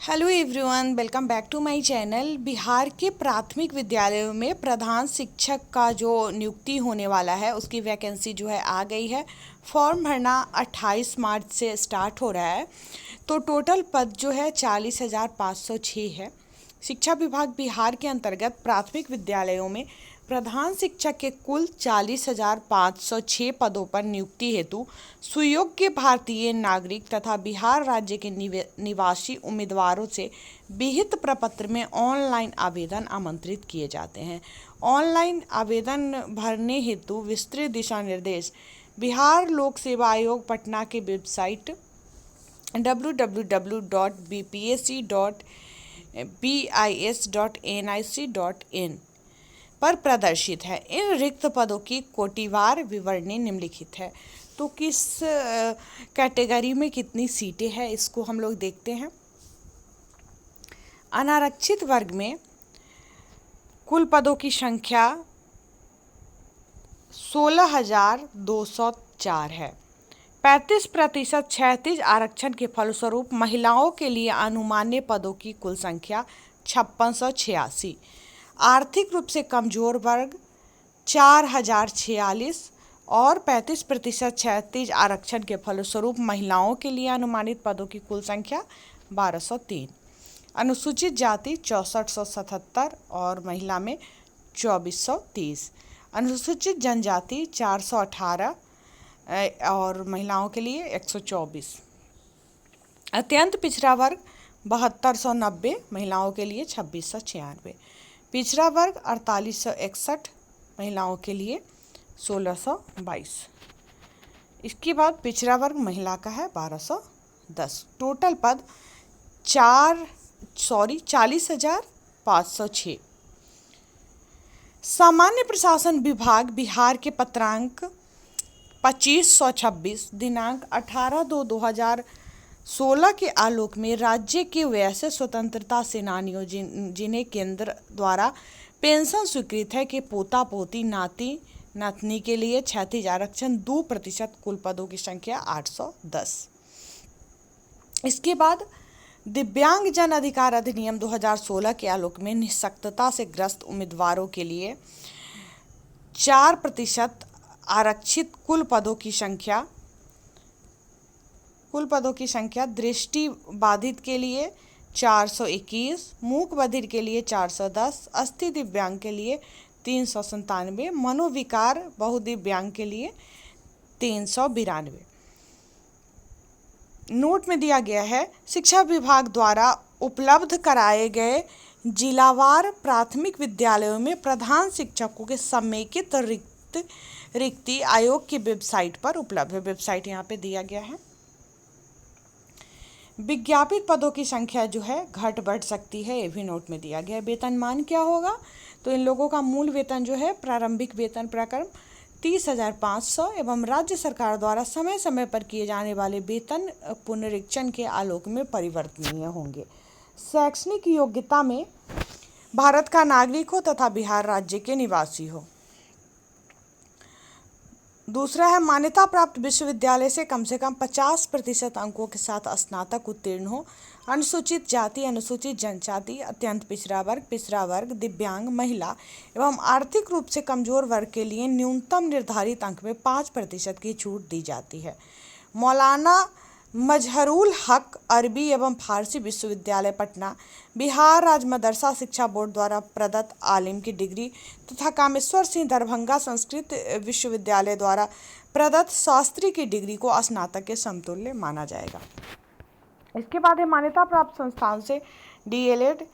Hello everyone, welcome back to my channel. Bihar के प्राथमिक विद्यालयों में प्रधान शिक्षक का जो नियुक्ति होने वाला है उसकी वैकेंसी जो है आ गई है। फॉर्म भरना 28 मार्च से स्टार्ट हो रहा है। तो टोटल पद जो है 40,506 है। शिक्षा विभाग बिहार के अंतर्गत प्राथमिक विद्यालयों में प्रधान शिक्षक के कुल 40,506 पदों पर नियुक्ति हेतु सुयोग्य भारतीय नागरिक तथा बिहार राज्य के निवासी उम्मीदवारों से विहित प्रपत्र में ऑनलाइन आवेदन आमंत्रित किए जाते हैं। ऑनलाइन आवेदन भरने हेतु विस्तृत दिशा निर्देश बिहार लोक सेवा आयोग पटना के वेबसाइट www.bps.bis.nic.in पर प्रदर्शित है। इन रिक्त पदों की कोटिवार विवरणी निम्नलिखित है। तो किस कैटेगरी में कितनी सीटें हैं इसको हम लोग देखते हैं। अनारक्षित वर्ग में कुल पदों की संख्या 16,204 है। 35% क्षैतिज आरक्षण के फलस्वरूप महिलाओं के लिए अनुमान्य पदों की कुल संख्या 5686। आर्थिक रूप से कमजोर वर्ग 4,046 और 35% क्षैतिज आरक्षण के फलस्वरूप महिलाओं के लिए अनुमानित पदों की कुल संख्या 1203। अनुसूचित जाति 6477 और महिला में 2430। अनुसूचित जनजाति 418 और महिलाओं के लिए 124। अत्यंत पिछड़ा वर्ग 7290, महिलाओं के लिए 2696। पिछड़ा वर्ग 4861, महिलाओं के लिए 1622। इसके बाद पिछड़ा वर्ग महिला का है 1210। टोटल पद 40,506। सामान्य प्रशासन विभाग बिहार के पत्रांक 2526 दिनांक 18/2/2016 के आलोक में राज्य के वैसे स्वतंत्रता सेनानियों जिन्हें केंद्र द्वारा पेंशन स्वीकृत है के पोता पोती नाती नातनी के लिए क्षैतिज आरक्षण 2% कुल पदों की संख्या 810। इसके बाद दिव्यांग जन अधिकार अधिनियम 2016 के आलोक में निःशक्तता से ग्रस्त उम्मीदवारों के लिए 4% आरक्षित कुल पदों की संख्या दृष्टि बाधित के लिए 421, मूक बधिर के लिए 410, अस्थि दिव्यांग के लिए 397, मनोविकार बहुदिव्यांग के लिए 392। नोट में दिया गया है, शिक्षा विभाग द्वारा उपलब्ध कराए गए जिलावार प्राथमिक विद्यालयों में प्रधान शिक्षकों के समेकित रिक्ति आयोग की वेबसाइट पर उपलब्ध है। वेबसाइट यहाँ पे दिया गया है। विज्ञापित पदों की संख्या जो है घट बढ़ सकती है, ये भी नोट में दिया गया है। वेतनमान क्या होगा, तो इन लोगों का मूल वेतन जो है प्रारंभिक वेतन प्रक्रम 30,500 एवं राज्य सरकार द्वारा समय समय पर किए जाने वाले वेतन पुनरीक्षण के आलोक में परिवर्तनीय होंगे। शैक्षणिक योग्यता में भारत का नागरिक हो तथा बिहार राज्य के निवासी हो। दूसरा है मान्यता प्राप्त विश्वविद्यालय से कम 50% अंकों के साथ स्नातक उत्तीर्ण हो। अनुसूचित जाति, अनुसूचित जनजाति, अत्यंत पिछड़ा वर्ग, दिव्यांग, महिला एवं आर्थिक रूप से कमजोर वर्ग के लिए न्यूनतम निर्धारित अंक में 5% की छूट दी जाती है। मौलाना मजहरुल हक अरबी एवं फारसी विश्वविद्यालय पटना, बिहार राज्य मदरसा शिक्षा बोर्ड द्वारा प्रदत्त आलिम की डिग्री तथा कामेश्वर सिंह दरभंगा संस्कृत विश्वविद्यालय द्वारा प्रदत्त शास्त्री की डिग्री को स्नातक के समतुल्य माना जाएगा। इसके बाद है मान्यता प्राप्त संस्थान से DLED,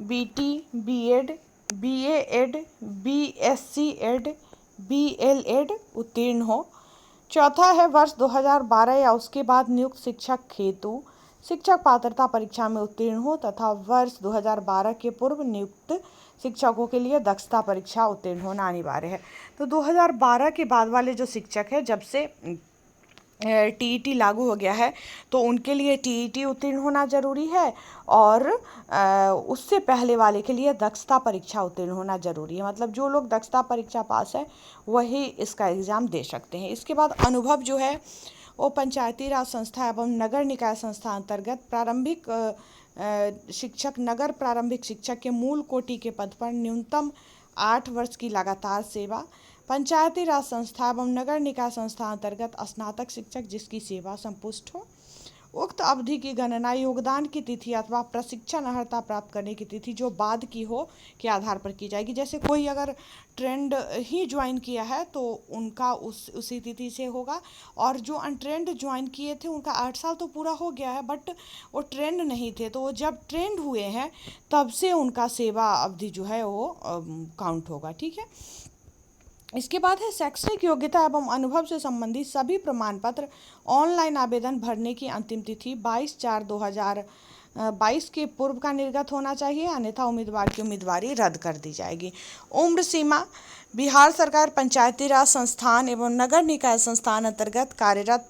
BT, BEd, BAEd, BSc Ed, BLEd उत्तीर्ण हो। चौथा है वर्ष 2012 या उसके बाद नियुक्त शिक्षक हेतु शिक्षक पात्रता परीक्षा में उत्तीर्ण हो तथा वर्ष 2012 के पूर्व नियुक्त शिक्षकों के लिए दक्षता परीक्षा उत्तीर्ण होना अनिवार्य है। तो 2012 के बाद वाले जो शिक्षक हैं, जब से TET लागू हो गया है तो उनके लिए TET उत्तीर्ण होना जरूरी है और उससे पहले वाले के लिए दक्षता परीक्षा उत्तीर्ण होना जरूरी है। मतलब जो लोग दक्षता परीक्षा पास है वही इसका एग्ज़ाम दे सकते हैं। इसके बाद अनुभव जो है वो पंचायती राज संस्था एवं नगर निकाय संस्था अंतर्गत प्रारंभिक शिक्षक, नगर प्रारंभिक शिक्षक के मूल कोटि के पद पर न्यूनतम 8 वर्ष की लगातार सेवा, पंचायती राज संस्था एवं नगर निकाय संस्था अंतर्गत स्नातक शिक्षक जिसकी सेवा संपुष्ट हो। उक्त अवधि की गणना योगदान की तिथि अथवा प्रशिक्षण अर्हता प्राप्त करने की तिथि जो बाद की हो के आधार पर की जाएगी। जैसे कोई अगर ट्रेंड ही ज्वाइन किया है तो उनका उसी तिथि से होगा, और जो अनट्रेंड ज्वाइन किए थे उनका 8 साल तो पूरा हो गया है बट वो ट्रेंड नहीं थे, तो वो जब ट्रेंड हुए हैं तब से उनका सेवा अवधि जो है वो काउंट होगा। ठीक है। इसके बाद है शैक्षणिक योग्यता एवं अनुभव से संबंधित सभी प्रमाण पत्र ऑनलाइन आवेदन भरने की अंतिम तिथि 22/4/2022 के पूर्व का निर्गत होना चाहिए, अन्यथा उम्मीदवार की उम्मीदवारी रद्द कर दी जाएगी। उम्र सीमा, बिहार सरकार पंचायती राज संस्थान एवं नगर निकाय संस्थान अंतर्गत कार्यरत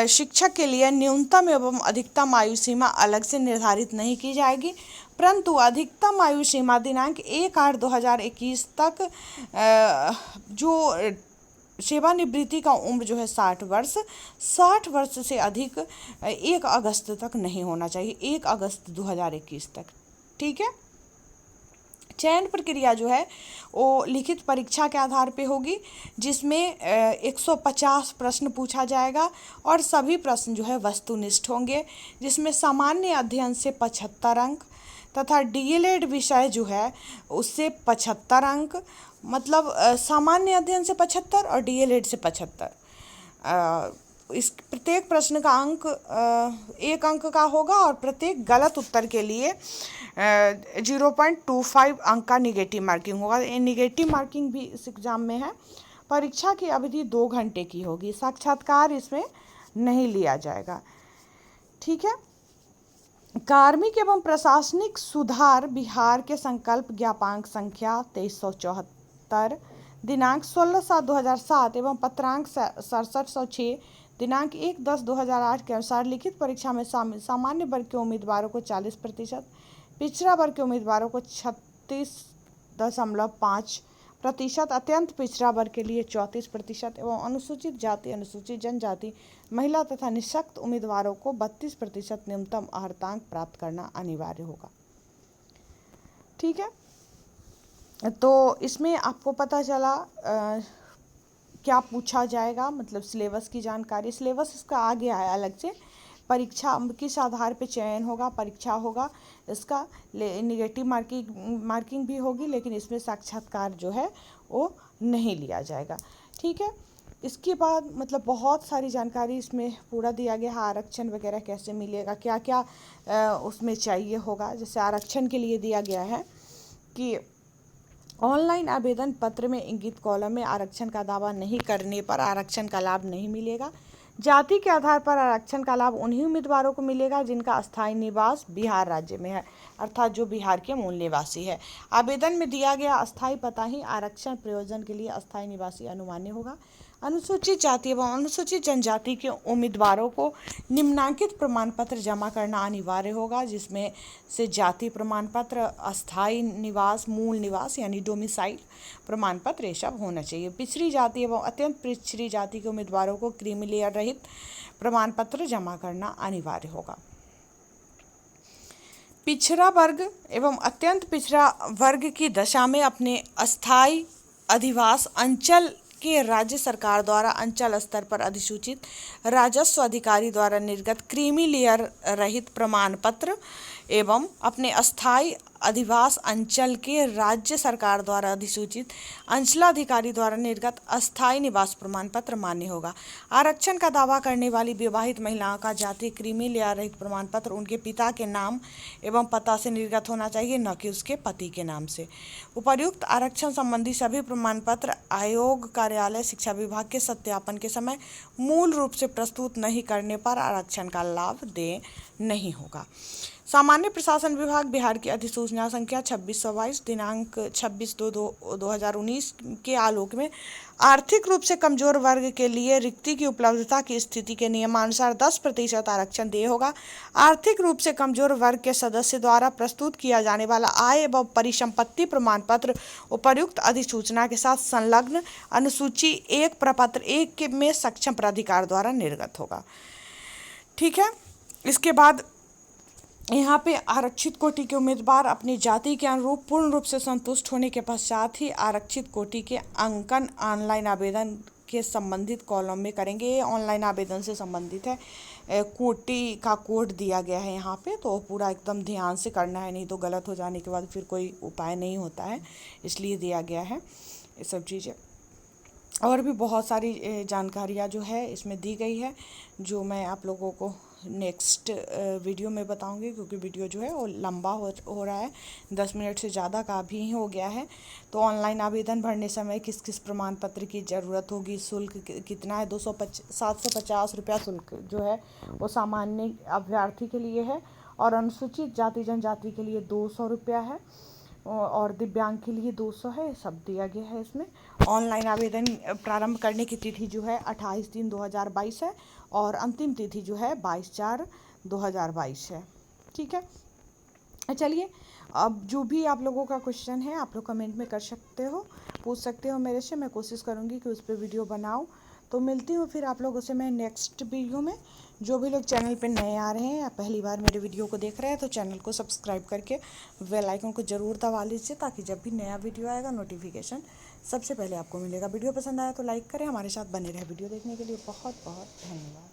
शिक्षक के लिए न्यूनतम एवं अधिकतम आयु सीमा अलग से निर्धारित नहीं की जाएगी, परंतु अधिकतम आयु सीमा दिनांक 1/8/2021 तक जो सेवानिवृत्ति का उम्र जो है 60 वर्ष, 60 वर्ष से अधिक 1 अगस्त तक नहीं होना चाहिए, 1 अगस्त 2021 तक। ठीक है। चयन प्रक्रिया जो है वो लिखित परीक्षा के आधार पे होगी, जिसमें 150 प्रश्न पूछा जाएगा और सभी प्रश्न जो है वस्तुनिष्ठ होंगे, जिसमें सामान्य अध्ययन से 75 अंक तथा डीएलएड विषय जो है उससे 75 अंक, मतलब सामान्य अध्ययन से 75 और डीएलएड से 75। इस प्रत्येक प्रश्न का अंक 1 अंक का होगा और प्रत्येक गलत उत्तर के लिए 0.25 अंक का निगेटिव मार्किंग होगा। ये निगेटिव मार्किंग भी इस एग्ज़ाम में है। परीक्षा की अवधि 2 घंटे की होगी, साक्षात्कार इसमें नहीं लिया जाएगा। ठीक है। कार्मिक एवं प्रशासनिक सुधार बिहार के संकल्प ज्ञापांक संख्या 2374 दिनांक 16/7/2007 एवं पत्रांक 6706 दिनांक 1/10/2008 के अनुसार लिखित परीक्षा में शामिल सामान्य वर्ग के उम्मीदवारों को 40%, पिछड़ा वर्ग के उम्मीदवारों को 36.5%, अत्यंत पिछड़ा वर्ग के लिए 34% एवं अनुसूचित जाति, अनुसूचित जनजाति, महिला तथा निःशक्त उम्मीदवारों को 32% न्यूनतम अर्हतांक प्राप्त करना अनिवार्य होगा। ठीक है। तो इसमें आपको पता चला क्या पूछा जाएगा, मतलब सिलेबस की जानकारी। सिलेबस इसका आ गया है अलग से, परीक्षा किस आधार पे चयन होगा, परीक्षा होगा इसका, निगेटिव मार्किंग भी होगी, लेकिन इसमें साक्षात्कार जो है वो नहीं लिया जाएगा। ठीक है। इसके बाद मतलब बहुत सारी जानकारी इसमें पूरा दिया गया है। आरक्षण वगैरह कैसे मिलेगा, क्या क्या उसमें चाहिए होगा। जैसे आरक्षण के लिए दिया गया है कि ऑनलाइन आवेदन पत्र में इंगित कॉलम में आरक्षण का दावा नहीं करने पर आरक्षण का लाभ नहीं मिलेगा। जाति के आधार पर आरक्षण का लाभ उन्हीं उम्मीदवारों को मिलेगा जिनका अस्थायी निवास बिहार राज्य में है, अर्थात जो बिहार के मूल निवासी है। आवेदन में दिया गया अस्थायी पता ही आरक्षण प्रयोजन के लिए अस्थायी निवासी अनुमान्य होगा। अनुसूचित जाति एवं अनुसूचित जनजाति के उम्मीदवारों को निम्नांकित प्रमाण पत्र जमा करना अनिवार्य होगा, जिसमें से जाति प्रमाण पत्र, अस्थायी निवास, मूल निवास यानी डोमिसाइल प्रमाण पत्र ये सब होना चाहिए। पिछड़ी जाति एवं अत्यंत पिछड़ी जाति के उम्मीदवारों को क्रीमी लेयर रहित प्रमाण पत्र जमा करना अनिवार्य होगा। पिछड़ा वर्ग एवं अत्यंत पिछड़ा वर्ग की दशा में अपने अस्थायी अधिवास अंचल के राज्य सरकार द्वारा अंचल स्तर पर अधिसूचित राजस्व अधिकारी द्वारा निर्गत क्रीमी लेयर रहित प्रमाण पत्र एवं अपने अस्थायी अधिवास अंचल के राज्य सरकार द्वारा अधिसूचित अंचलाधिकारी द्वारा निर्गत अस्थायी निवास प्रमाण पत्र मान्य होगा। आरक्षण का दावा करने वाली विवाहित महिलाओं का जाति क्रीमी लेयर रहित प्रमाण पत्र उनके पिता के नाम एवं पता से निर्गत होना चाहिए, न कि उसके पति के नाम से। उपर्युक्त आरक्षण संबंधी सभी प्रमाण पत्र आयोग कार्यालय शिक्षा विभाग के सत्यापन के समय मूल रूप से प्रस्तुत नहीं करने पर आरक्षण का लाभ दे नहीं होगा। सामान्य प्रशासन विभाग बिहार की अधिसूचना संख्या 2622 दिनांक 26/2/2019 के आलोक में आर्थिक रूप से कमजोर वर्ग के लिए रिक्ति की उपलब्धता की स्थिति के नियमानुसार 10% आरक्षण देय होगा। आर्थिक रूप से कमजोर वर्ग के सदस्य द्वारा प्रस्तुत किया जाने वाला आय एवं परिसंपत्ति प्रमाण पत्र उपर्युक्त अधिसूचना के साथ संलग्न अनुसूची 1 प्रपत्र 1 में सक्षम प्राधिकार द्वारा निर्गत होगा। ठीक है। इसके बाद यहाँ पे आरक्षित कोटि के उम्मीदवार अपनी जाति के अनुरूप पूर्ण रूप से संतुष्ट होने के पश्चात ही आरक्षित कोटि के अंकन ऑनलाइन आवेदन के संबंधित कॉलम में करेंगे। ये ऑनलाइन आवेदन से संबंधित है। कोटि का कोड दिया गया है यहाँ पे, तो पूरा एकदम ध्यान से करना है, नहीं तो गलत हो जाने के बाद फिर कोई उपाय नहीं होता है, इसलिए दिया गया है ये सब चीज़ें। और भी बहुत सारी जानकारियाँ जो है इसमें दी गई है, जो मैं आप लोगों को नेक्स्ट वीडियो में बताऊंगी, क्योंकि वीडियो जो है वो लंबा हो रहा है, 10 मिनट से ज़्यादा का भी हो गया है। तो ऑनलाइन आवेदन भरने समय किस किस प्रमाण पत्र की ज़रूरत होगी, शुल्क कितना है, 750 रुपया शुल्क जो है वो सामान्य अभ्यर्थी के लिए है, और अनुसूचित जाति जनजाति के लिए 200 रुपया है, और दिव्यांग के लिए 200 है। सब दिया गया है इसमें। ऑनलाइन आवेदन प्रारंभ करने की तिथि जो है 28/3/2022 है, और अंतिम तिथि जो है 22/4/2022 है। ठीक है, चलिए अब जो भी आप लोगों का क्वेश्चन है आप लोग कमेंट में कर सकते हो, पूछ सकते हो मेरे से, मैं कोशिश करूँगी कि उस पर वीडियो बनाऊँ। तो मिलती हूँ फिर आप लोगों से मैं नेक्स्ट वीडियो में। जो भी लोग चैनल पे नए आ रहे हैं या पहली बार मेरे वीडियो को देख रहे हैं, तो चैनल को सब्सक्राइब करके बेल आइकन को ज़रूर दबा लीजिए, ताकि जब भी नया वीडियो आएगा नोटिफिकेशन सबसे पहले आपको मिलेगा। वीडियो पसंद आया तो लाइक करें, हमारे साथ बने रहे। वीडियो देखने के लिए बहुत बहुत धन्यवाद।